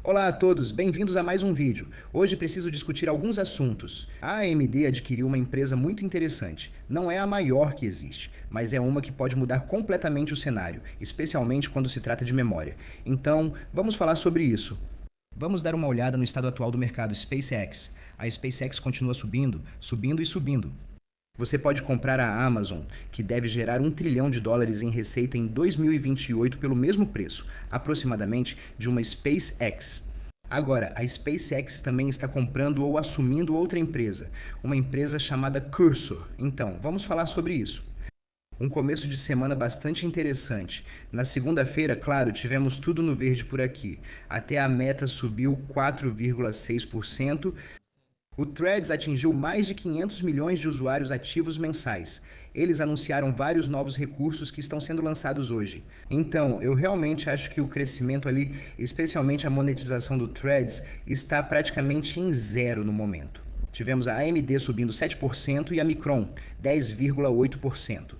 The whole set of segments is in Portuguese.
Olá a todos, bem-vindos a mais um vídeo. Hoje preciso discutir alguns assuntos. A AMD adquiriu uma empresa muito interessante. Não é a maior que existe, mas é uma que pode mudar completamente o cenário, especialmente quando se trata de memória. Então, vamos falar sobre isso. Vamos dar uma olhada no estado atual do mercado SpaceX. A SpaceX continua subindo, subindo e subindo. Você pode comprar a Amazon, que deve gerar US$ 1 trilhão em receita em 2028 pelo mesmo preço, aproximadamente, de uma SpaceX. Agora, a SpaceX também está comprando ou assumindo outra empresa, uma empresa chamada Cursor. Então, vamos falar sobre isso. Um começo de semana bastante interessante. Na segunda-feira, claro, tivemos tudo no verde por aqui. Até a Meta subiu 4,6%. O Threads atingiu mais de 500 milhões de usuários ativos mensais. Eles anunciaram vários novos recursos que estão sendo lançados hoje. Então, eu realmente acho que o crescimento ali, especialmente a monetização do Threads, está praticamente em zero no momento. Tivemos a AMD subindo 7% e a Micron 10,8%.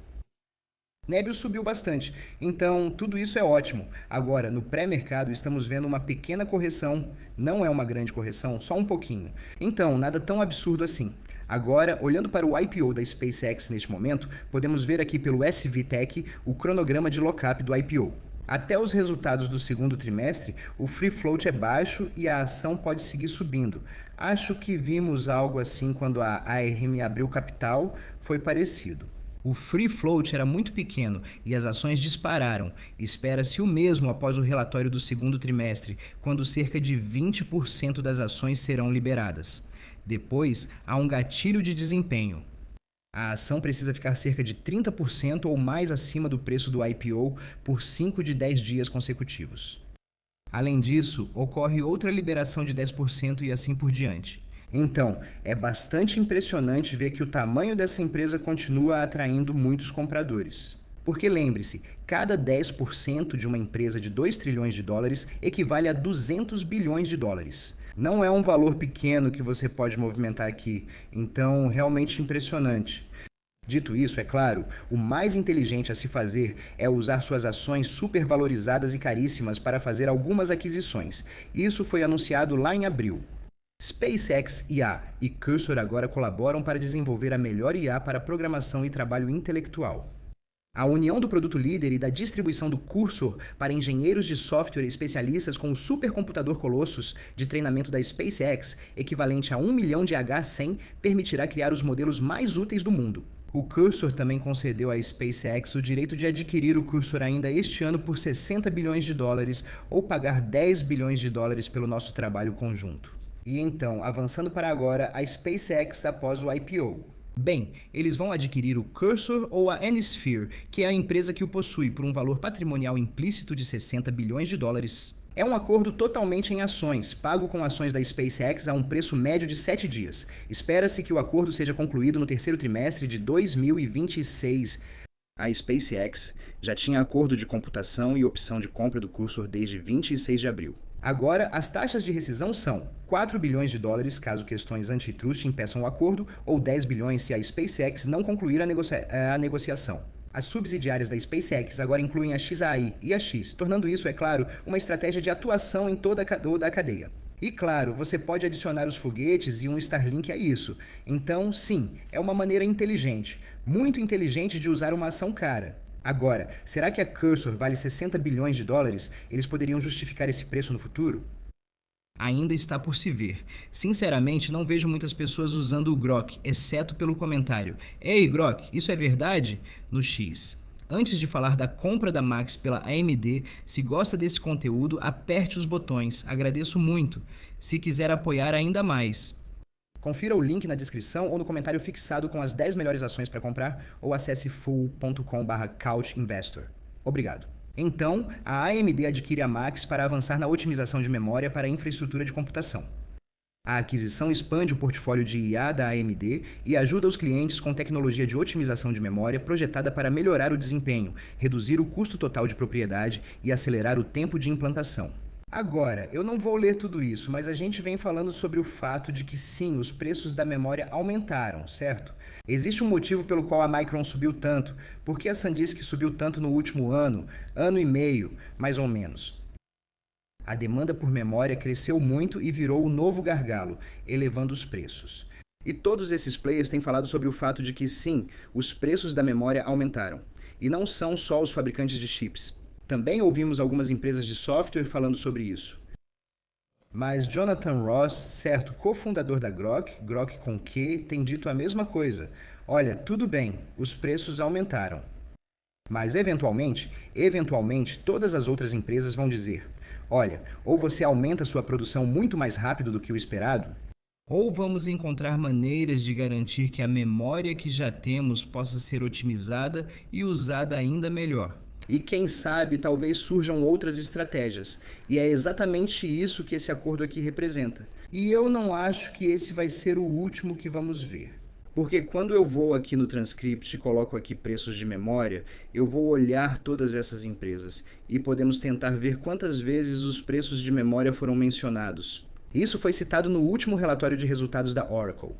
Nebius subiu bastante, então tudo isso é ótimo. Agora, no pré-mercado estamos vendo uma pequena correção, não é uma grande correção, só um pouquinho. Então, nada tão absurdo assim. Agora, olhando para o IPO da SpaceX neste momento, podemos ver aqui pelo SVTech o cronograma de lockup do IPO. Até os resultados do segundo trimestre, o free float é baixo e a ação pode seguir subindo. Acho que vimos algo assim quando a ARM abriu capital, foi parecido. O free float era muito pequeno e as ações dispararam. Espera-se o mesmo após o relatório do segundo trimestre, quando cerca de 20% das ações serão liberadas. Depois, há um gatilho de desempenho. A ação precisa ficar cerca de 30% ou mais acima do preço do IPO por 5 de 10 dias consecutivos. Além disso, ocorre outra liberação de 10% e assim por diante. Então, é bastante impressionante ver que o tamanho dessa empresa continua atraindo muitos compradores. Porque lembre-se, cada 10% de uma empresa de US$ 2 trilhões equivale a US$ 200 bilhões. Não é um valor pequeno que você pode movimentar aqui, então realmente impressionante. Dito isso, é claro, o mais inteligente a se fazer é usar suas ações supervalorizadas e caríssimas para fazer algumas aquisições. Isso foi anunciado lá em abril. SpaceX IA e Cursor agora colaboram para desenvolver a melhor IA para programação e trabalho intelectual. A união do produto líder e da distribuição do Cursor para engenheiros de software especialistas com o supercomputador Colossus de treinamento da SpaceX, equivalente a 1 milhão de H100, permitirá criar os modelos mais úteis do mundo. O Cursor também concedeu à SpaceX o direito de adquirir o Cursor ainda este ano por US$ 60 bilhões ou pagar US$ 10 bilhões pelo nosso trabalho conjunto. E então, avançando para agora, a SpaceX após o IPO. Bem, eles vão adquirir o Cursor ou a Anysphere, que é a empresa que o possui, por um valor patrimonial implícito de US$ 60 bilhões. É um acordo totalmente em ações, pago com ações da SpaceX a um preço médio de 7 dias. Espera-se que o acordo seja concluído no terceiro trimestre de 2026. A SpaceX já tinha acordo de computação e opção de compra do Cursor desde 26 de abril. Agora, as taxas de rescisão são US$ 4 bilhões caso questões antitrust impeçam o acordo, ou US$ 10 bilhões se a SpaceX não concluir a negociação. As subsidiárias da SpaceX agora incluem a XAI e a X, tornando isso, é claro, uma estratégia de atuação em toda a cadeia. E claro, você pode adicionar os foguetes e um Starlink a isso. Então, sim, é uma maneira inteligente, muito inteligente de usar uma ação cara. Agora, será que a Cursor vale US$ 60 bilhões? Eles poderiam justificar esse preço no futuro? Ainda está por se ver. Sinceramente, não vejo muitas pessoas usando o Grok, exceto pelo comentário "Ei, Grok, isso é verdade?" no X. Antes de falar da compra da Max pela AMD, se gosta desse conteúdo, aperte os botões, agradeço muito. Se quiser apoiar ainda mais. Confira o link na descrição ou no comentário fixado com as 10 melhores ações para comprar ou acesse fool.com/couchinvestor. Obrigado. Então, a AMD adquire a Max para avançar na otimização de memória para a infraestrutura de computação. A aquisição expande o portfólio de IA da AMD e ajuda os clientes com tecnologia de otimização de memória projetada para melhorar o desempenho, reduzir o custo total de propriedade e acelerar o tempo de implantação. Agora, eu não vou ler tudo isso, mas a gente vem falando sobre o fato de que sim, os preços da memória aumentaram, certo? Existe um motivo pelo qual a Micron subiu tanto. Por que a SanDisk subiu tanto no último ano e meio, mais ou menos? A demanda por memória cresceu muito e virou o novo gargalo, elevando os preços. E todos esses players têm falado sobre o fato de que sim, os preços da memória aumentaram. E não são só os fabricantes de chips. Também ouvimos algumas empresas de software falando sobre isso. Mas Jonathan Ross, certo cofundador da Groq, Groq com Q, tem dito a mesma coisa. Olha, tudo bem, os preços aumentaram. Mas eventualmente, todas as outras empresas vão dizer: olha, ou você aumenta sua produção muito mais rápido do que o esperado, ou vamos encontrar maneiras de garantir que a memória que já temos possa ser otimizada e usada ainda melhor. E quem sabe, talvez surjam outras estratégias. E é exatamente isso que esse acordo aqui representa. E eu não acho que esse vai ser o último que vamos ver. Porque quando eu vou aqui no transcript e coloco aqui preços de memória, eu vou olhar todas essas empresas e podemos tentar ver quantas vezes os preços de memória foram mencionados. Isso foi citado no último relatório de resultados da Oracle.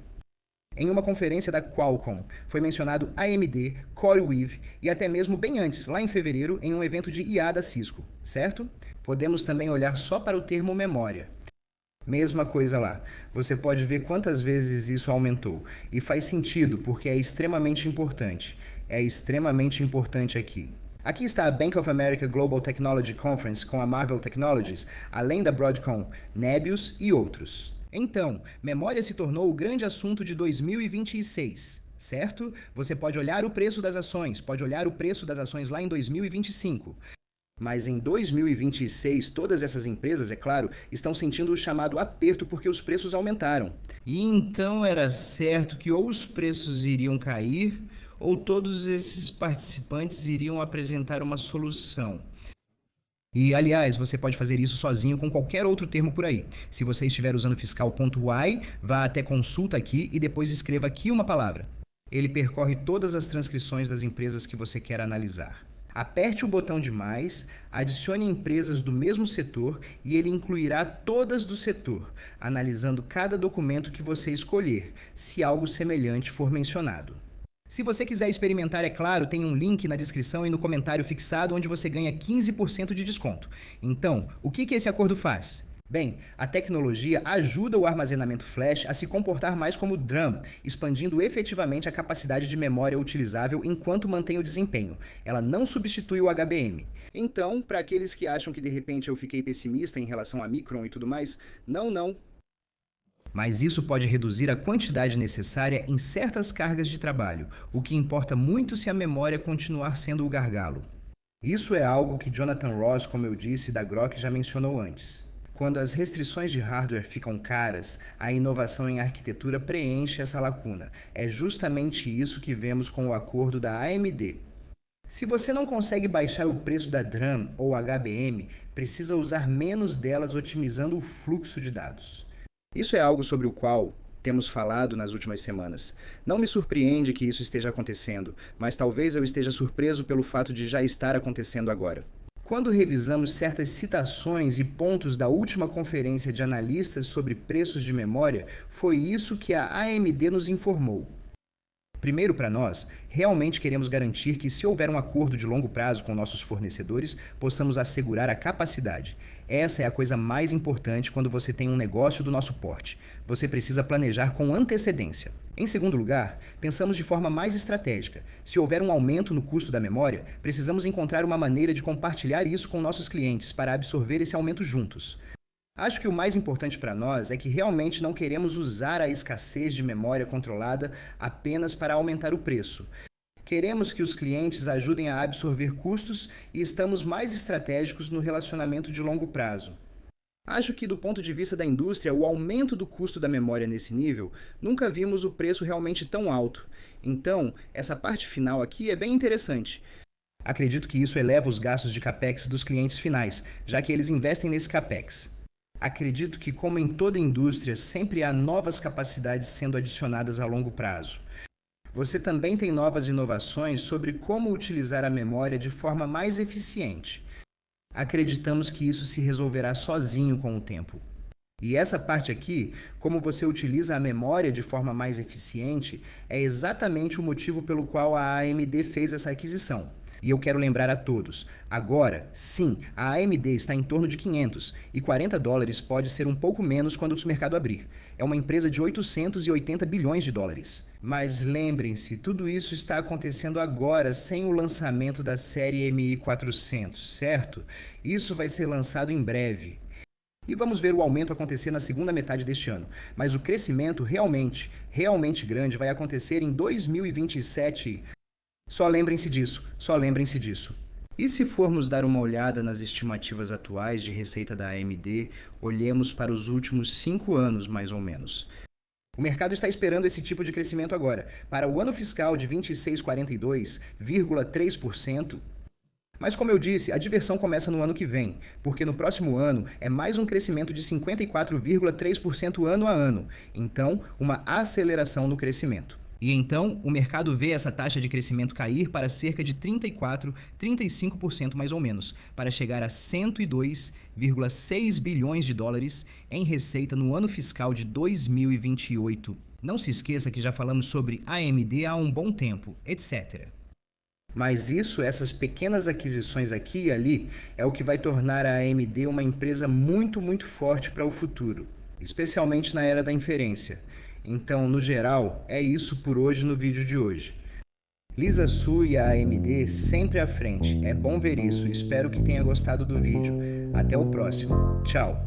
Em uma conferência da Qualcomm, foi mencionado AMD, CoreWeave e até mesmo bem antes, lá em fevereiro, em um evento de IA da Cisco, certo? Podemos também olhar só para o termo memória. Mesma coisa lá. Você pode ver quantas vezes isso aumentou. E faz sentido, porque é extremamente importante. É extremamente importante aqui. Aqui está a Bank of America Global Technology Conference com a Marvell Technologies, além da Broadcom, Nebius e outros. Então, memória se tornou o grande assunto de 2026, certo? Você pode olhar o preço das ações, pode olhar o preço das ações lá em 2025. Mas em 2026, todas essas empresas, é claro, estão sentindo o chamado aperto porque os preços aumentaram. E então era certo que ou os preços iriam cair, ou todos esses participantes iriam apresentar uma solução. E, aliás, você pode fazer isso sozinho com qualquer outro termo por aí. Se você estiver usando fiscal.y, vá até consulta aqui e depois escreva aqui uma palavra. Ele percorre todas as transcrições das empresas que você quer analisar. Aperte o botão de mais, adicione empresas do mesmo setor e ele incluirá todas do setor, analisando cada documento que você escolher, se algo semelhante for mencionado. Se você quiser experimentar, é claro, tem um link na descrição e no comentário fixado onde você ganha 15% de desconto. Então, o que esse acordo faz? Bem, a tecnologia ajuda o armazenamento flash a se comportar mais como DRAM, expandindo efetivamente a capacidade de memória utilizável enquanto mantém o desempenho. Ela não substitui o HBM. Então, para aqueles que acham que de repente eu fiquei pessimista em relação a Micron e tudo mais, não. Mas isso pode reduzir a quantidade necessária em certas cargas de trabalho, o que importa muito se a memória continuar sendo o gargalo. Isso é algo que Jonathan Ross, como eu disse, da Groq já mencionou antes. Quando as restrições de hardware ficam caras, a inovação em arquitetura preenche essa lacuna. É justamente isso que vemos com o acordo da AMD. Se você não consegue baixar o preço da DRAM ou HBM, precisa usar menos delas otimizando o fluxo de dados. Isso é algo sobre o qual temos falado nas últimas semanas. Não me surpreende que isso esteja acontecendo, mas talvez eu esteja surpreso pelo fato de já estar acontecendo agora. Quando revisamos certas citações e pontos da última conferência de analistas sobre preços de memória, foi isso que a AMD nos informou. Primeiro, para nós, realmente queremos garantir que, se houver um acordo de longo prazo com nossos fornecedores, possamos assegurar a capacidade. Essa é a coisa mais importante quando você tem um negócio do nosso porte. Você precisa planejar com antecedência. Em segundo lugar, pensamos de forma mais estratégica. Se houver um aumento no custo da memória, precisamos encontrar uma maneira de compartilhar isso com nossos clientes para absorver esse aumento juntos. Acho que o mais importante para nós é que realmente não queremos usar a escassez de memória controlada apenas para aumentar o preço. Queremos que os clientes ajudem a absorver custos e estamos mais estratégicos no relacionamento de longo prazo. Acho que, do ponto de vista da indústria, o aumento do custo da memória nesse nível, nunca vimos o preço realmente tão alto. Então, essa parte final aqui é bem interessante. Acredito que isso eleva os gastos de capex dos clientes finais, já que eles investem nesse capex. Acredito que, como em toda indústria, sempre há novas capacidades sendo adicionadas a longo prazo. Você também tem novas inovações sobre como utilizar a memória de forma mais eficiente. Acreditamos que isso se resolverá sozinho com o tempo. E essa parte aqui, como você utiliza a memória de forma mais eficiente, é exatamente o motivo pelo qual a AMD fez essa aquisição. E eu quero lembrar a todos, agora, sim, a AMD está em torno de 500 e $40 pode ser um pouco menos quando o mercado abrir. É uma empresa de 880 bilhões de dólares. Mas lembrem-se, tudo isso está acontecendo agora sem o lançamento da série MI400, certo? Isso vai ser lançado em breve. E vamos ver o aumento acontecer na segunda metade deste ano. Mas o crescimento realmente grande vai acontecer em 2027. Só lembrem-se disso, só lembrem-se disso. E se formos dar uma olhada nas estimativas atuais de receita da AMD, olhemos para os últimos 5 anos, mais ou menos. O mercado está esperando esse tipo de crescimento agora. Para o ano fiscal de 2642,3%, mas como eu disse, a diversão começa no ano que vem, porque no próximo ano é mais um crescimento de 54,3% ano a ano, então uma aceleração no crescimento. E então, o mercado vê essa taxa de crescimento cair para cerca de 34, 35% mais ou menos, para chegar a 102,6 bilhões de dólares em receita no ano fiscal de 2028. Não se esqueça que já falamos sobre AMD há um bom tempo, etc. Mas essas pequenas aquisições aqui e ali, é o que vai tornar a AMD uma empresa muito forte para o futuro, especialmente na era da inferência. Então, no geral, é isso por hoje no vídeo de hoje. Lisa Su e a AMD sempre à frente. É bom ver isso. Espero que tenha gostado do vídeo. Até o próximo. Tchau!